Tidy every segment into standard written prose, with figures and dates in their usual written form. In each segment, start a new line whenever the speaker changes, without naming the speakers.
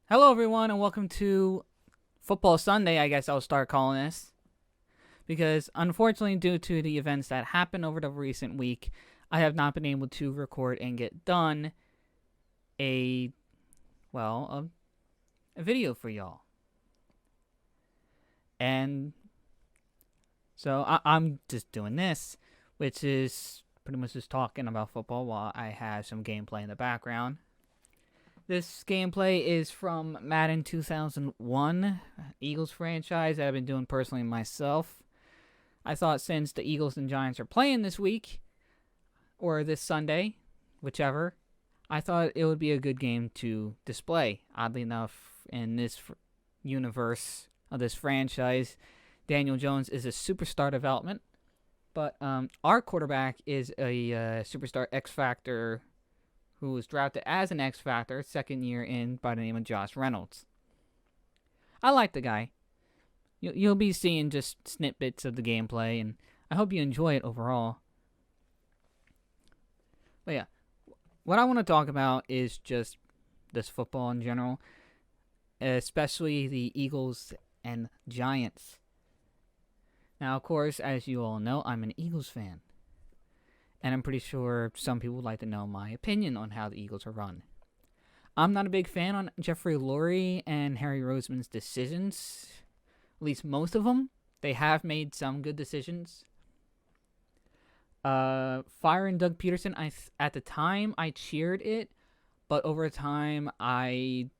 Hello, everyone, and welcome to Football Sunday. I guess I'll start calling this because, unfortunately, due to the events that happened over the recent week, I have not been able to record and get done a well a video for y'all. And so I'm just doing this, which is pretty much just talking about football while I have some gameplay in the background. This gameplay is from Madden 2001, Eagles franchise that I've been doing personally myself. I thought since the Eagles and Giants are playing this week, or this Sunday, whichever, I thought it would be a good game to display. Oddly enough, in this universe of this franchise, Daniel Jones is a superstar development, but our quarterback is a superstar X Factor who was drafted as an X Factor second year in by the name of Josh Reynolds. I like the guy. You'll be seeing just snippets of the gameplay, and I hope you enjoy it overall. But yeah, what I want to talk about is just this football in general, especially the Eagles and Giants. Now, of course, as you all know, I'm an Eagles fan. And I'm pretty sure some people would like to know my opinion on how the Eagles are run. I'm not a big fan on Jeffrey Lurie and Harry Roseman's decisions. At least most of them. They have made some good decisions. Firing Doug Peterson, at the time I cheered it, but over time I've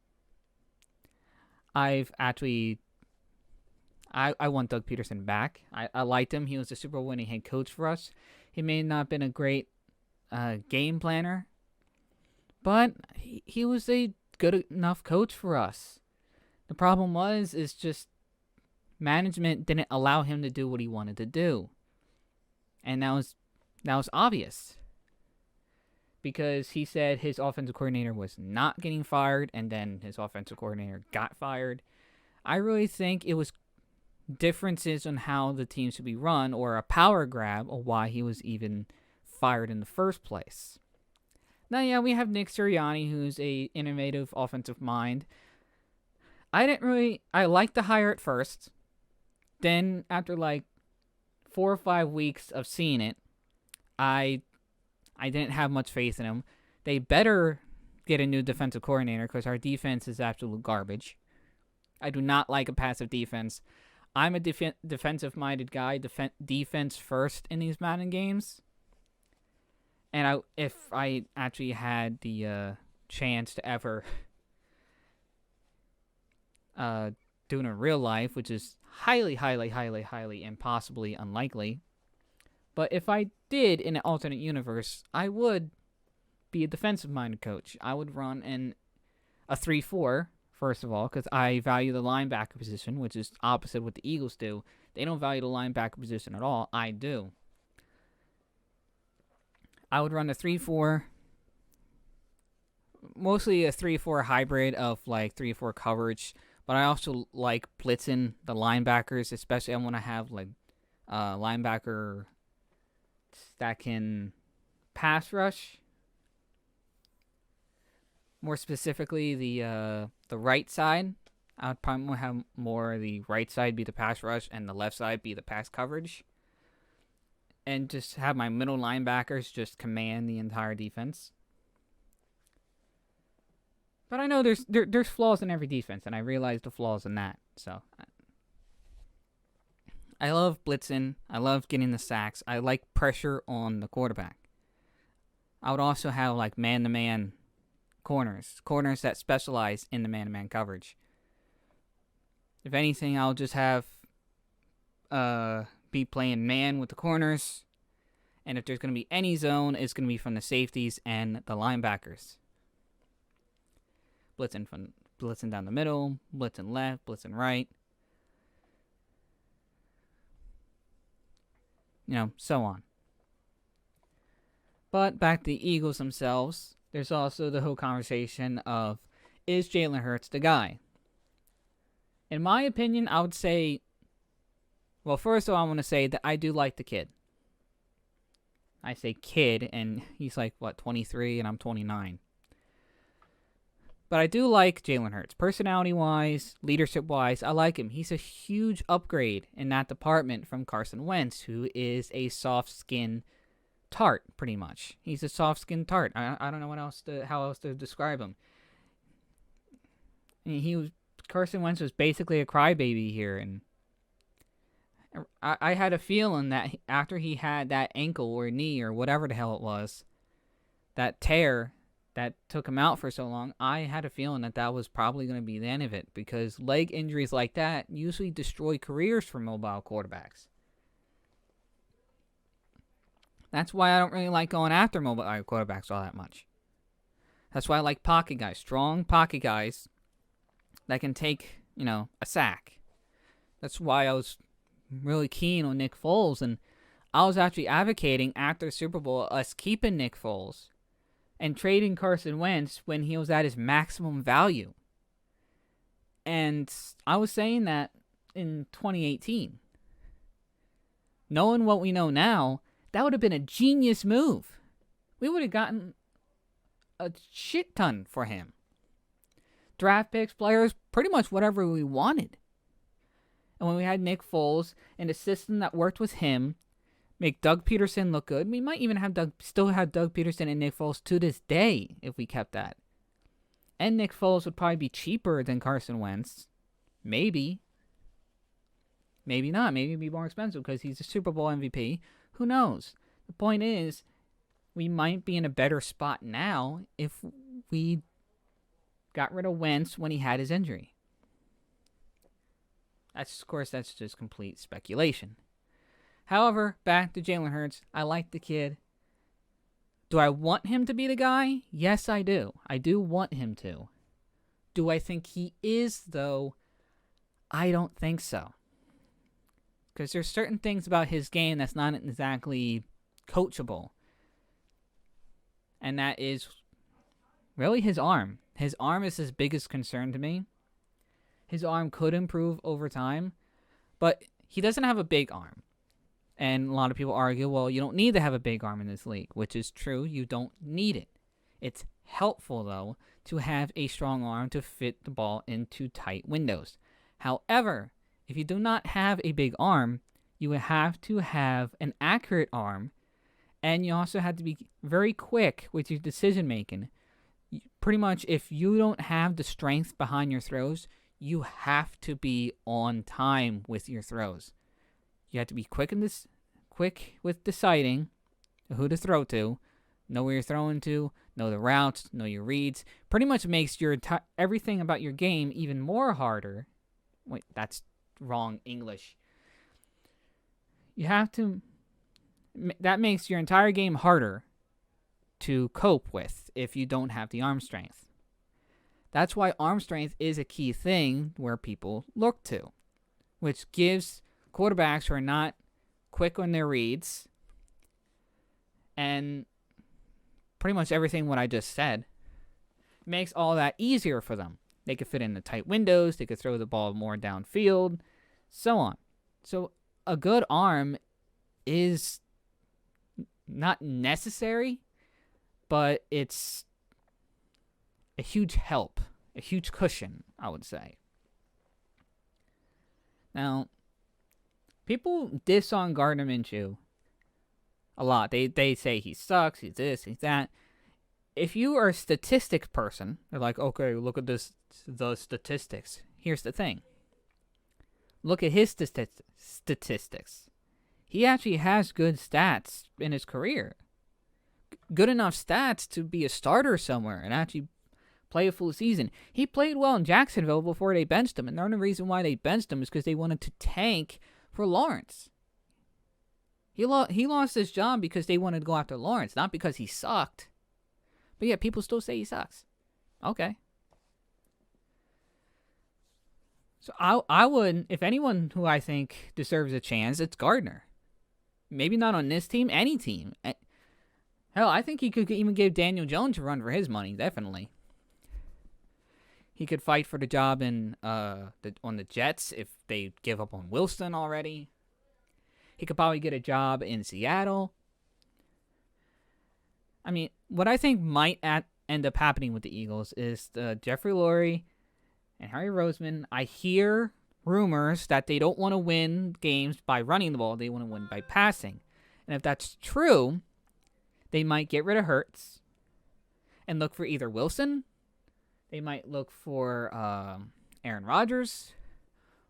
actually I want Doug Peterson back. I liked him. He was a Super Bowl winning head coach for us. He may not have been a great game planner, but he was a good enough coach for us. The problem is just management didn't allow him to do what he wanted to do, and that was obvious because he said his offensive coordinator was not getting fired, and then his offensive coordinator got fired. I really think it was differences on how the team should be run or a power grab of why he was even fired in the first place. Now, yeah, we have Nick Sirianni, who's a innovative offensive mind. I liked the hire at first. Then, after like 4 or 5 weeks of seeing it, I didn't have much faith in him. They better get a new defensive coordinator because our defense is absolute garbage. I do not like a passive defense. I'm a defensive-minded guy, defense first in these Madden games. And if I actually had the chance to ever do it in real life, which is highly, highly, highly, highly impossibly unlikely, but if I did in an alternate universe, I would be a defensive-minded coach. I would run a 3-4. First of all, because I value the linebacker position, which is opposite what the Eagles do. They don't value the linebacker position at all. I do. I would run a 3-4, mostly a 3-4 hybrid of like 3-4 coverage, but I also like blitzing the linebackers, especially I want to have like linebacker that can pass rush. More specifically, the right side. I would probably have more the right side be the pass rush and the left side be the pass coverage. And just have my middle linebackers just command the entire defense. But I know there's flaws in every defense, and I realize the flaws in that. So I love blitzing. I love getting the sacks. I like pressure on the quarterback. I would also have like man-to-man corners that specialize in the man-to-man coverage. If anything, I'll just have be playing man with the corners, and if there's going to be any zone, it's going to be from the safeties and the linebackers. Blitzing down the middle, blitzing left, blitzing right. So on. But back to the Eagles themselves. There's also the whole conversation of, is Jalen Hurts the guy? In my opinion, I would say, well, first of all, I want to say that I do like the kid. I say kid, and he's like, 23, and I'm 29. But I do like Jalen Hurts. Personality-wise, leadership-wise, I like him. He's a huge upgrade in that department from Carson Wentz, who is a soft-skinned tart, pretty much. He's a soft-skinned tart. I don't know how else to describe him. I mean, Carson Wentz was basically a crybaby here, and I had a feeling that after he had that ankle or knee or whatever the hell it was, that tear that took him out for so long, I had a feeling that was probably going to be the end of it, because leg injuries like that usually destroy careers for mobile quarterbacks. That's why I don't really like going after mobile quarterbacks all that much. That's why I like pocket guys, strong pocket guys that can take, a sack. That's why I was really keen on Nick Foles, and I was actually advocating after the Super Bowl us keeping Nick Foles and trading Carson Wentz when he was at his maximum value. And I was saying that in 2018. Knowing what we know now, that would have been a genius move. We would have gotten a shit ton for him. Draft picks, players, pretty much whatever we wanted. And when we had Nick Foles and a system that worked with him, make Doug Peterson look good. We might even still have Doug Peterson and Nick Foles to this day if we kept that. And Nick Foles would probably be cheaper than Carson Wentz. Maybe. Maybe not. Maybe it'd be more expensive because he's a Super Bowl MVP. Who knows? The point is, we might be in a better spot now if we got rid of Wentz when he had his injury. Of course, that's just complete speculation. However, back to Jalen Hurts. I like the kid. Do I want him to be the guy? Yes, I do. I do want him to. Do I think he is, though? I don't think so. Because there's certain things about his game that's not exactly coachable. And that is really his arm. His arm is his biggest concern to me. His arm could improve over time, but he doesn't have a big arm. And a lot of people argue, well, you don't need to have a big arm in this league, which is true. You don't need it. It's helpful, though, to have a strong arm to fit the ball into tight windows. However, if you do not have a big arm, you would have to have an accurate arm, and you also have to be very quick with your decision making. Pretty much, if you don't have the strength behind your throws, you have to be on time with your throws. You have to be quick with deciding who to throw to, know where you're throwing to, know the routes, know your reads. Pretty much makes your everything about your game even more harder. Wait, that's wrong English. That makes your entire game harder to cope with if you don't have the arm strength. That's why arm strength is a key thing where people look to, which gives quarterbacks who are not quick on their reads and pretty much everything what I just said makes all that easier for them. They could fit in the tight windows, they could throw the ball more downfield, so on. So a good arm is not necessary, but it's a huge help, a huge cushion, I would say. Now, people diss on Gardner Minshew a lot. They say he sucks, he's this, he's that. If you are a statistic person, they're like, okay, look at the statistics. Here's the thing. Look at his statistics. He actually has good stats in his career. Good enough stats to be a starter somewhere and actually play a full season. He played well in Jacksonville before they benched him, and the only reason why they benched him is because they wanted to tank for Lawrence. He lost his job because they wanted to go after Lawrence, not because he sucked. But yeah, people still say he sucks. Okay. So I would, if anyone who I think deserves a chance, it's Gardner. Maybe not on this team, any team. Hell, I think he could even give Daniel Jones a run for his money, definitely. He could fight for the job on the Jets if they give up on Wilson already. He could probably get a job in Seattle. I mean, what I think might end up happening with the Eagles is Jeffrey Lurie and Harry Roseman. I hear rumors that they don't want to win games by running the ball. They want to win by passing. And if that's true, they might get rid of Hurts and look for either Wilson. They might look for Aaron Rodgers.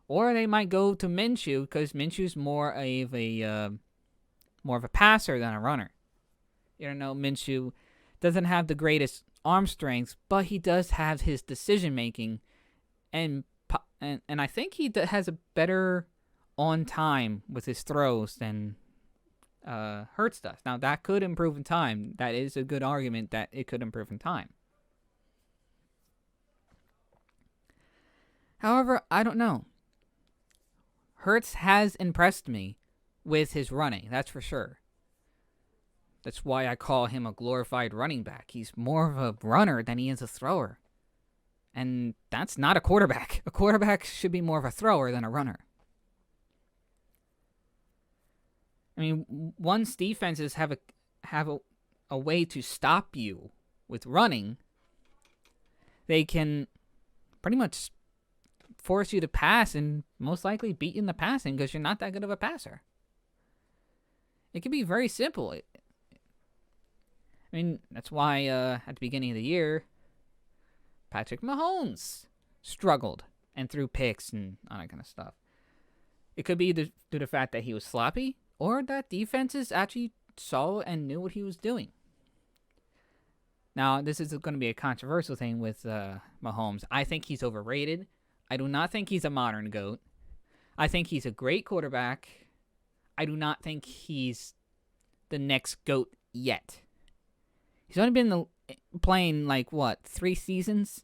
Or they might go to Minshew because Minshew's more of a passer than a runner. You don't know, Minshew doesn't have the greatest arm strength, but he does have his decision making, and I think he has a better on time with his throws than Hurts does. Now that could improve in time. That is a good argument that it could improve in time. However, I don't know. Hurts has impressed me with his running, that's for sure. That's why I call him a glorified running back. He's more of a runner than he is a thrower. And that's not a quarterback. A quarterback should be more of a thrower than a runner. I mean, once defenses have a way to stop you with running, they can pretty much force you to pass and most likely beat you in the passing because you're not that good of a passer. It can be very simple. I mean, that's why at the beginning of the year, Patrick Mahomes struggled and threw picks and all that kind of stuff. It could be due to the fact that he was sloppy or that defenses actually saw and knew what he was doing. Now, this is going to be a controversial thing with Mahomes. I think he's overrated. I do not think he's a modern GOAT. I think he's a great quarterback. I do not think he's the next GOAT yet. He's only been playing, 3 seasons?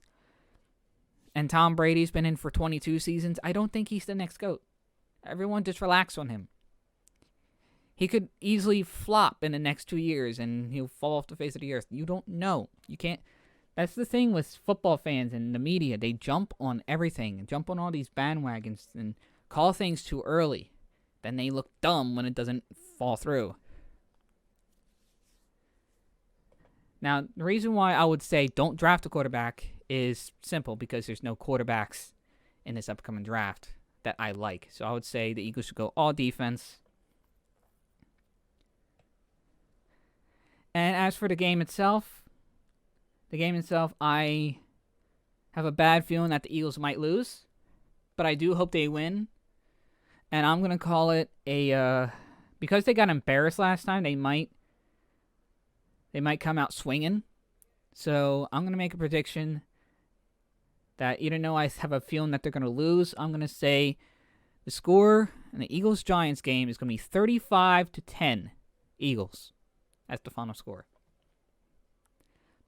And Tom Brady's been in for 22 seasons. I don't think he's the next GOAT. Everyone just relax on him. He could easily flop in the next 2 years and he'll fall off the face of the earth. You don't know. You can't. That's the thing with football fans and the media. They jump on everything and jump on all these bandwagons and call things too early. Then they look dumb when it doesn't fall through. Now, the reason why I would say don't draft a quarterback is simple because there's no quarterbacks in this upcoming draft that I like. So I would say the Eagles should go all defense. And as for the game itself, I have a bad feeling that the Eagles might lose, but I do hope they win. And I'm going to call it because they got embarrassed last time, they might come out swinging. So I'm going to make a prediction that even though I have a feeling that they're going to lose, I'm going to say the score in the Eagles-Giants game is going to be 35-10 Eagles. That's the final score.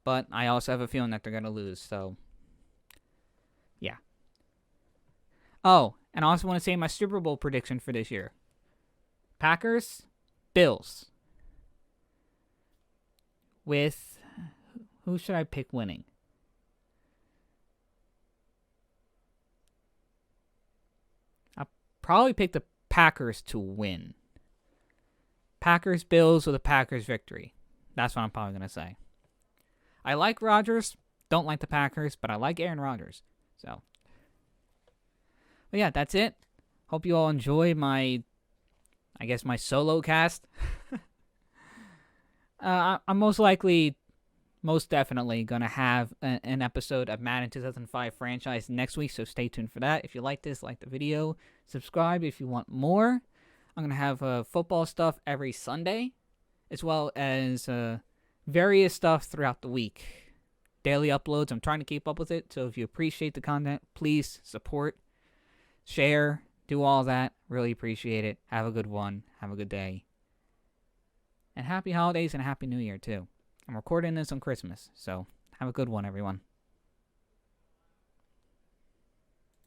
But I also have a feeling that they're going to lose, so yeah. Oh, and I also want to say my Super Bowl prediction for this year. Packers, Bills. With, who should I pick winning? I'll probably pick the Packers to win. Packers, Bills with a Packers victory. That's what I'm probably going to say. I like Rodgers, don't like the Packers, but I like Aaron Rodgers. So, but yeah, that's it. Hope you all enjoy my solo cast. I'm most definitely going to have an episode of Madden 2005 franchise next week, so stay tuned for that. If you like this, like the video, subscribe if you want more. I'm going to have football stuff every Sunday, as well as various stuff throughout the week. Daily uploads, I'm trying to keep up with it, so if you appreciate the content, please support, share, do all that. Really appreciate it. Have a good one. Have a good day. And happy holidays and a happy new year, too. I'm recording this on Christmas, so have a good one, everyone.